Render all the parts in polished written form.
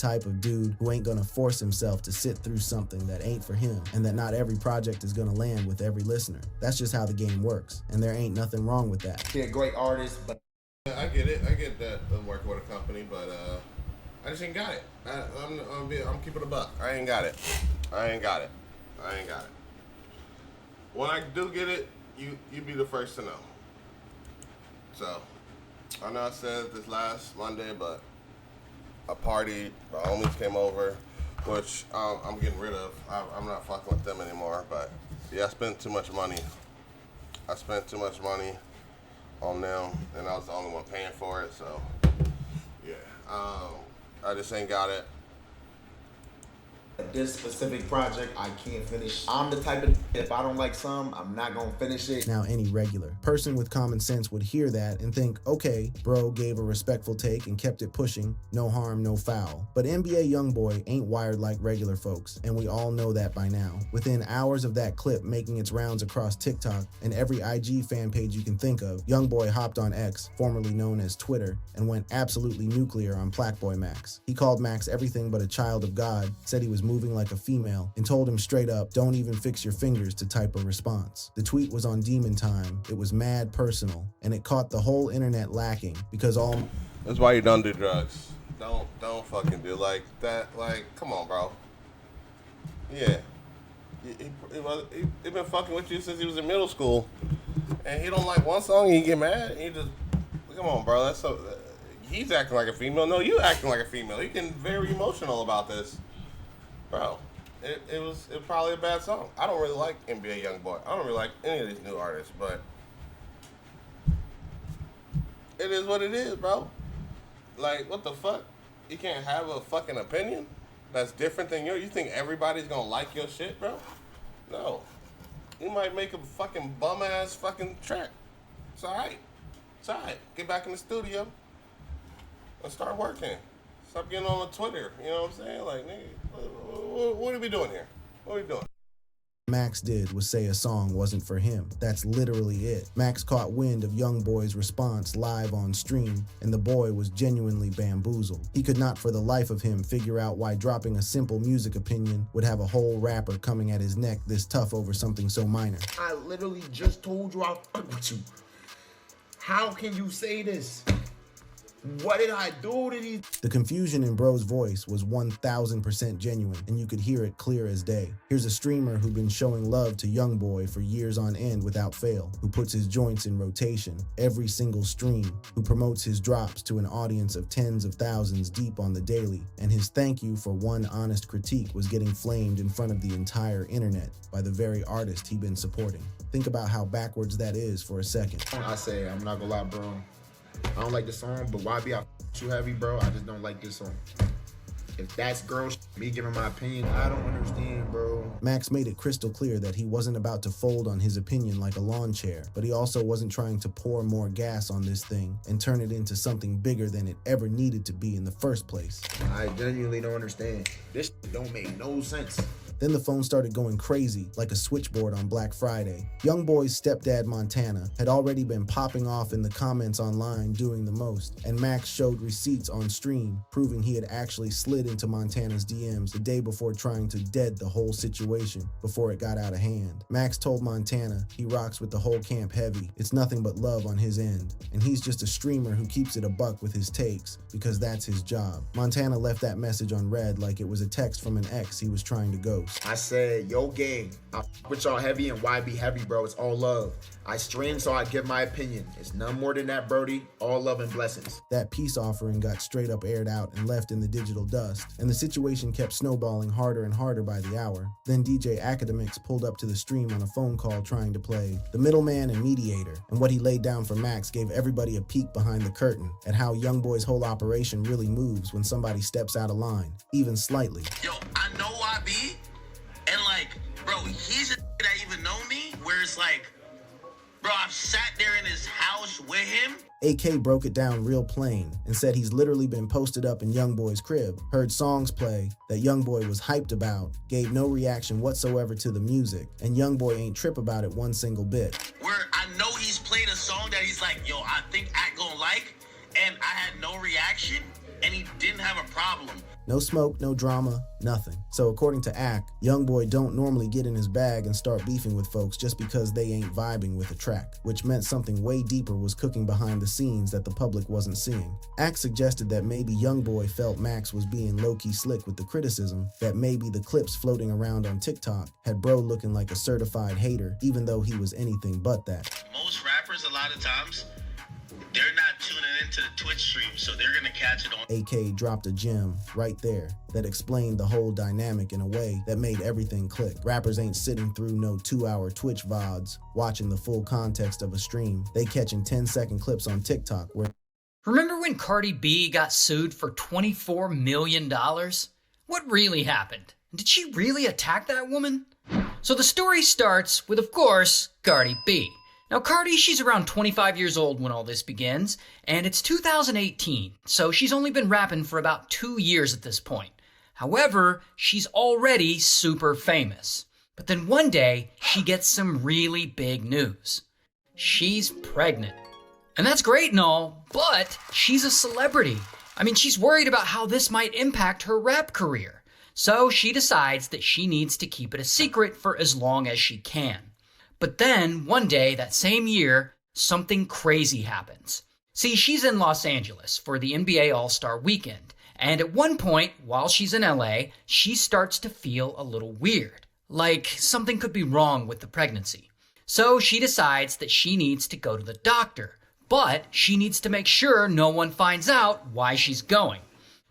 type of dude who ain't gonna force himself to sit through something that ain't for him, and that not every project is gonna land with every listener. That's just how the game works, and there ain't nothing wrong with that. Be a great artist, but I get it. I get that working with a company, but I just ain't got it. I'm keeping a buck. I ain't got it. When I do get it, you be the first to know. So, I know I said this last Monday, but a party, the homies came over, which I'm getting rid of. I'm not fucking with them anymore, but yeah, I spent too much money. On them, and I was the only one paying for it, so yeah. I just ain't got it. this specific project I can't finish. I'm the type of, if I don't like some, I'm not gonna finish it. Now, any regular person with common sense would hear that and think, okay, bro gave a respectful take and kept it pushing, no harm, no foul. But NBA Youngboy ain't wired like regular folks, and we all know that by now. Within hours of that clip making its rounds across TikTok and every IG fan page you can think of, Youngboy hopped on X, formerly known as Twitter, and went absolutely nuclear on Plaqueboy Max. He called Max everything but a child of God, said he was moving like a female, and told him straight up, don't even fix your fingers to type a response. The tweet was on demon time, it was mad personal, and it caught the whole internet lacking because all... That's why you don't do drugs. Don't fucking do like that. Like, come on, bro. Yeah. He been fucking with you since he was in middle school, and he don't like one song and he get mad. He just, come on, bro. That's so. He's acting like a female. No, you acting like a female. He getting very emotional about this, bro. It was probably a bad song. I don't really like NBA Youngboy. I don't really like any of these new artists, but it is what it is, bro. Like, what the fuck? You can't have a fucking opinion that's different than yours? You think everybody's gonna like your shit, bro? No. You might make a fucking bum-ass fucking track. It's alright. It's alright. Get back in the studio and start working. Stop getting on Twitter. You know what I'm saying? Like, nigga, what are we doing here? What are we doing? Max did was say a song wasn't for him. That's literally it. Max caught wind of Youngboy's response live on stream, and the boy was genuinely bamboozled. He could not for the life of him figure out why dropping a simple music opinion would have a whole rapper coming at his neck this tough over something so minor. I literally just told you I fuck with you. How can you say this? What did I do to these? The confusion in bro's voice was 1000% genuine, and you could hear it clear as day. Here's a streamer who'd been showing love to Youngboy for years on end without fail, who puts his joints in rotation every single stream, who promotes his drops to an audience of tens of thousands deep on the daily, and his thank you for one honest critique was getting flamed in front of the entire internet by the very artist he'd been supporting. Think about how backwards that is for a second. I say, I'm not gonna lie, bro. I don't like the song, but YB, I too heavy, bro. I just don't like this song. If that's girl me giving my opinion, I don't understand, bro. Max made it crystal clear that he wasn't about to fold on his opinion like a lawn chair, but he also wasn't trying to pour more gas on this thing and turn it into something bigger than it ever needed to be in the first place. I genuinely don't understand. This don't make no sense. Then the phone started going crazy, like a switchboard on Black Friday. Youngboy's stepdad Montana had already been popping off in the comments online doing the most, and Max showed receipts on stream, proving he had actually slid into Montana's DMs the day before trying to dead the whole situation before it got out of hand. Max told Montana he rocks with the whole camp heavy, it's nothing but love on his end, and he's just a streamer who keeps it a buck with his takes, because that's his job. Montana left that message on red like it was a text from an ex he was trying to ghost. I said, yo gang, I with y'all heavy and YB heavy, bro. It's all love. I stream so I give my opinion. It's none more than that, Brody. All love and blessings. That peace offering got straight up aired out and left in the digital dust, and the situation kept snowballing harder and harder by the hour. Then DJ Academics pulled up to the stream on a phone call trying to play the middleman and mediator, and what he laid down for Max gave everybody a peek behind the curtain at how Youngboy's whole operation really moves when somebody steps out of line, even slightly. Yo, I know YB. And like, bro, he's a that even know me, where it's like, bro, I've sat there in his house with him. AK broke it down real plain and said he's literally been posted up in Youngboy's crib, heard songs play that Youngboy was hyped about, gave no reaction whatsoever to the music, and Youngboy ain't trip about it one single bit. Where I know he's played a song that he's like, yo, I think I gonna like, and I had no reaction. and he didn't have a problem. No smoke, no drama, nothing. So according to Ack, Youngboy don't normally get in his bag and start beefing with folks just because they ain't vibing with a track, which meant something way deeper was cooking behind the scenes that the public wasn't seeing. Ack suggested that maybe Youngboy felt Max was being low-key slick with the criticism, that maybe the clips floating around on TikTok had bro looking like a certified hater, even though he was anything but that. Most rappers, a lot of times, they're not tuning into the Twitch stream, so they're gonna catch it on. AK dropped a gem right there that explained the whole dynamic in a way that made everything click. Rappers ain't sitting through no 2-hour Twitch VODs watching the full context of a stream. They catching 10-second clips on TikTok where... Remember when Cardi B got sued for $24 million? What really happened? Did she really attack that woman? So the story starts with, of course, Cardi B. Now Cardi, she's around 25 years old when all this begins, and it's 2018, so she's only been rapping for about 2 years at this point. However, she's already super famous. But then one day, she gets some really big news. She's pregnant. And that's great and all, but she's a celebrity. I mean, she's worried about how this might impact her rap career. So she decides that she needs to keep it a secret for as long as she can. But then, one day, that same year, something crazy happens. See, she's in Los Angeles for the NBA All-Star Weekend, and at one point, while she's in LA, she starts to feel a little weird. Like something could be wrong with the pregnancy. So she decides that she needs to go to the doctor, but she needs to make sure no one finds out why she's going.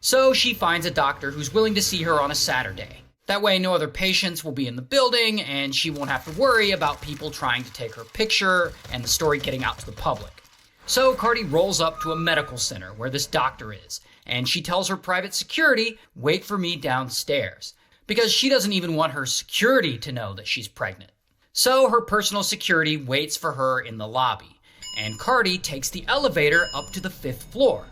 So she finds a doctor who's willing to see her on a Saturday. That way no other patients will be in the building and she won't have to worry about people trying to take her picture and the story getting out to the public. So Cardi rolls up to a medical center where this doctor is, and she tells her private security, wait for me downstairs, because she doesn't even want her security to know that she's pregnant. So her personal security waits for her in the lobby, and Cardi takes the elevator up to the 5th floor.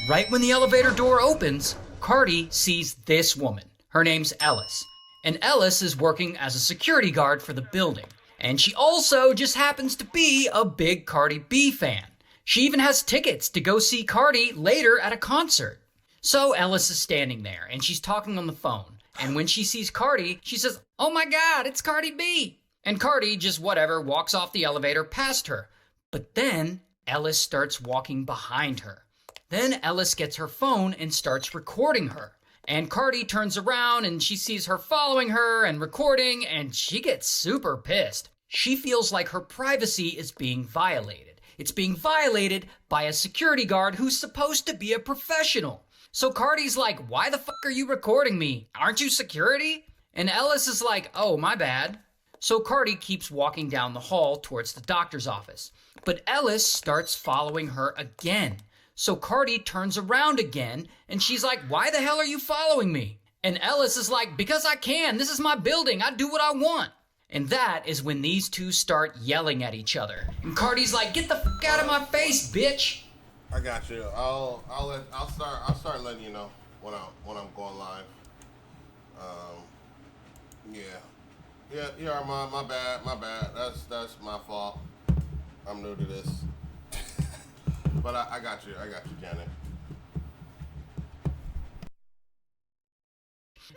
Right when the elevator door opens, Cardi sees this woman. Her name's Ellis, and Ellis is working as a security guard for the building. And she also just happens to be a big Cardi B fan. She even has tickets to go see Cardi later at a concert. So Ellis is standing there, and she's talking on the phone. And when she sees Cardi, she says, "Oh my God, it's Cardi B!" And Cardi, just whatever, walks off the elevator past her. But then Ellis starts walking behind her. Then Ellis gets her phone and starts recording her. And Cardi turns around and she sees her following her and recording, and she gets super pissed. She feels like her privacy is being violated. It's being violated by a security guard who's supposed to be a professional. So Cardi's like, "Why the fuck are you recording me? Aren't you security?" And Ellis is like, "Oh, my bad." So Cardi keeps walking down the hall towards the doctor's office. But Ellis starts following her again. So Cardi turns around again, and she's like, "Why the hell are you following me?" And Ellis is like, "Because I can. This is my building. I do what I want." And that is when these two start yelling at each other. And Cardi's like, "Get the fuck out of my face, bitch." I got you. I'll start letting you know when I'm going live. Yeah, my bad. That's my fault. I'm new to this. But I got you, Janet.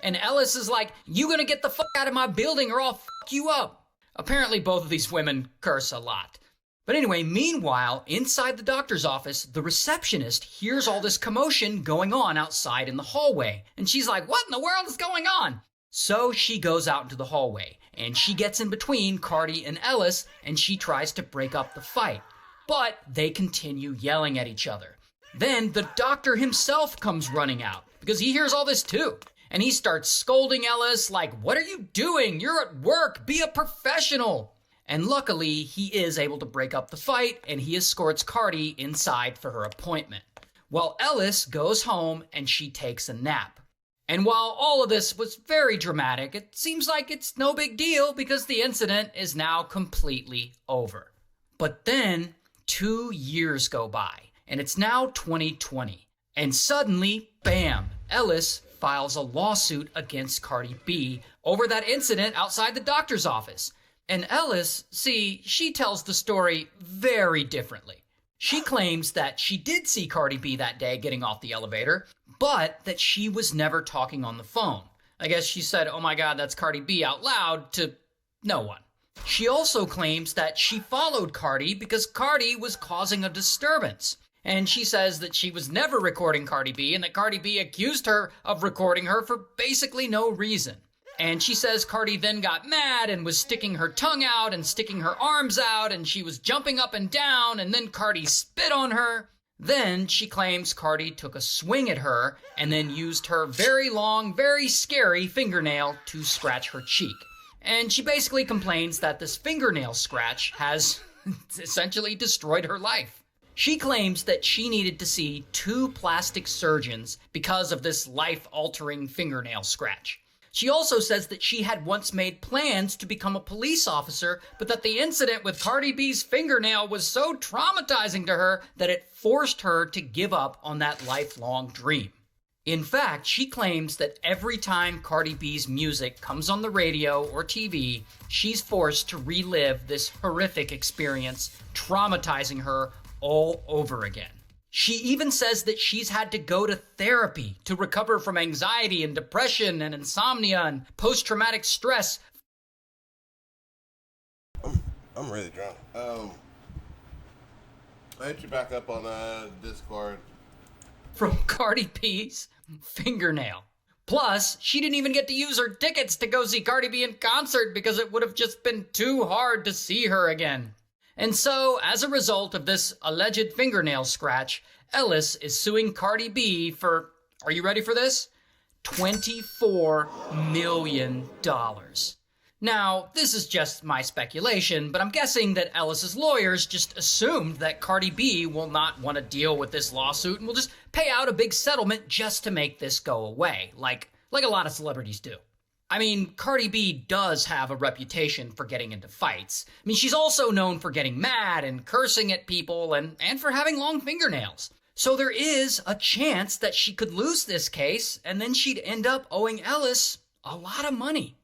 And Ellis is like, "You gonna get the fuck out of my building or I'll fuck you up." Apparently both of these women curse a lot. But anyway, meanwhile, inside the doctor's office, the receptionist hears all this commotion going on outside in the hallway. And she's like, "What in the world is going on?" So she goes out into the hallway, and she gets in between Cardi and Ellis, and she tries to break up the fight. But they continue yelling at each other. Then the doctor himself comes running out, because he hears all this too. And he starts scolding Ellis like, "What are you doing? You're at work. Be a professional." And luckily, he is able to break up the fight, and he escorts Cardi inside for her appointment. While Ellis goes home and she takes a nap. And while all of this was very dramatic, it seems like it's no big deal because the incident is now completely over. But then 2 years go by, and it's now 2020. And suddenly, bam, Ellis files a lawsuit against Cardi B over that incident outside the doctor's office. And Ellis, see, she tells the story very differently. She claims that she did see Cardi B that day getting off the elevator, but that she was never talking on the phone. I guess she said, "Oh my God, that's Cardi B," out loud to no one. She also claims that she followed Cardi because Cardi was causing a disturbance. And she says that she was never recording Cardi B and that Cardi B accused her of recording her for basically no reason. And she says Cardi then got mad and was sticking her tongue out and sticking her arms out, and she was jumping up and down, and then Cardi spit on her. Then she claims Cardi took a swing at her and then used her very long, very scary fingernail to scratch her cheek. And she basically complains that this fingernail scratch has essentially destroyed her life. She claims that she needed to see 2 plastic surgeons because of this life-altering fingernail scratch. She also says that she had once made plans to become a police officer, but that the incident with Cardi B's fingernail was so traumatizing to her that it forced her to give up on that lifelong dream. In fact, she claims that every time Cardi B's music comes on the radio or TV, she's forced to relive this horrific experience, traumatizing her all over again. She even says that she's had to go to therapy to recover from anxiety and depression and insomnia and post-traumatic stress. I'm really drunk. I hit you back up on Discord. From Cardi B's fingernail. Plus, she didn't even get to use her tickets to go see Cardi B in concert because it would have just been too hard to see her again. And so, as a result of this alleged fingernail scratch, Ellis is suing Cardi B for, are you ready for this? $24 million. Now, this is just my speculation, but I'm guessing that Ellis's lawyers just assumed that Cardi B will not want to deal with this lawsuit and will just pay out a big settlement just to make this go away, like a lot of celebrities do. I mean, Cardi B does have a reputation for getting into fights. I mean, she's also known for getting mad and cursing at people and for having long fingernails. So there is a chance that she could lose this case and then she'd end up owing Ellis a lot of money.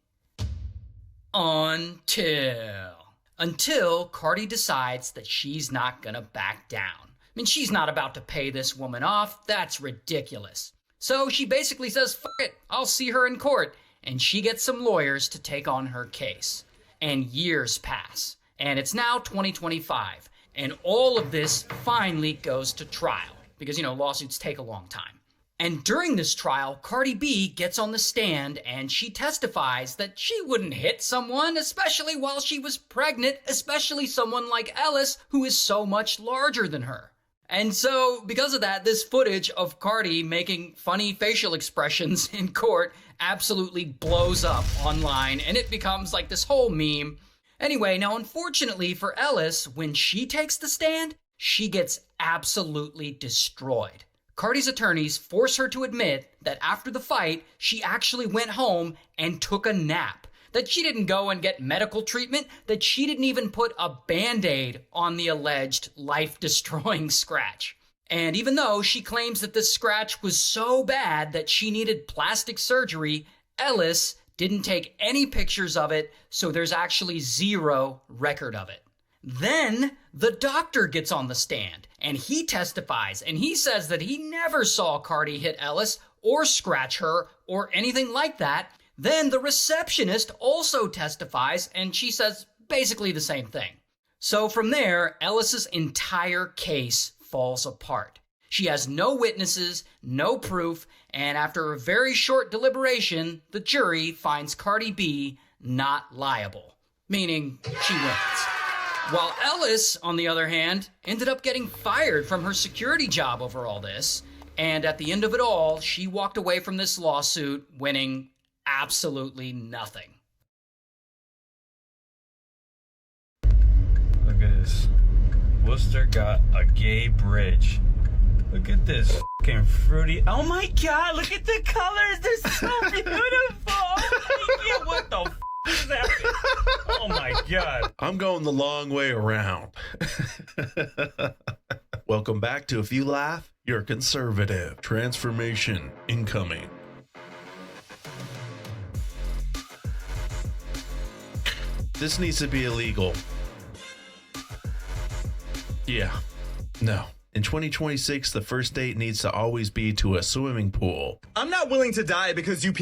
Until Cardi decides that she's not gonna back down. I mean, she's not about to pay this woman off. That's ridiculous. So she basically says, "Fuck it, I'll see her in court." And she gets some lawyers to take on her case. And years pass. And it's now 2025. And all of this finally goes to trial. Because, lawsuits take a long time. And during this trial, Cardi B gets on the stand and she testifies that she wouldn't hit someone, especially while she was pregnant, especially someone like Ellis, who is so much larger than her. And so, because of that, this footage of Cardi making funny facial expressions in court absolutely blows up online, and it becomes like this whole meme. Anyway, now unfortunately for Ellis, when she takes the stand, she gets absolutely destroyed. Cardi's attorneys force her to admit that after the fight, she actually went home and took a nap. That she didn't go and get medical treatment, that she didn't even put a Band-Aid on the alleged life-destroying scratch. And even though she claims that this scratch was so bad that she needed plastic surgery, Ellis didn't take any pictures of it, so there's actually zero record of it. Then the doctor gets on the stand, and he testifies, and he says that he never saw Cardi hit Ellis or scratch her or anything like that. Then the receptionist also testifies, and she says basically the same thing. So from there, Ellis's entire case falls apart. She has no witnesses, no proof, and after a very short deliberation, the jury finds Cardi B not liable, meaning she wins. While Ellis, on the other hand, ended up getting fired from her security job over all this, and at the end of it all, she walked away from this lawsuit winning absolutely nothing. Look at this. Worcester got a gay bridge. Look at this fucking fruity. Oh my god, look at the colors. They're so beautiful. Oh my god, what the is happening? Oh my god. I'm going the long way around. Welcome back to If You Laugh, You're Conservative. Transformation incoming. This needs to be illegal. Yeah. No. In 2026, the first date needs to always be to a swimming pool. I'm not willing to die because you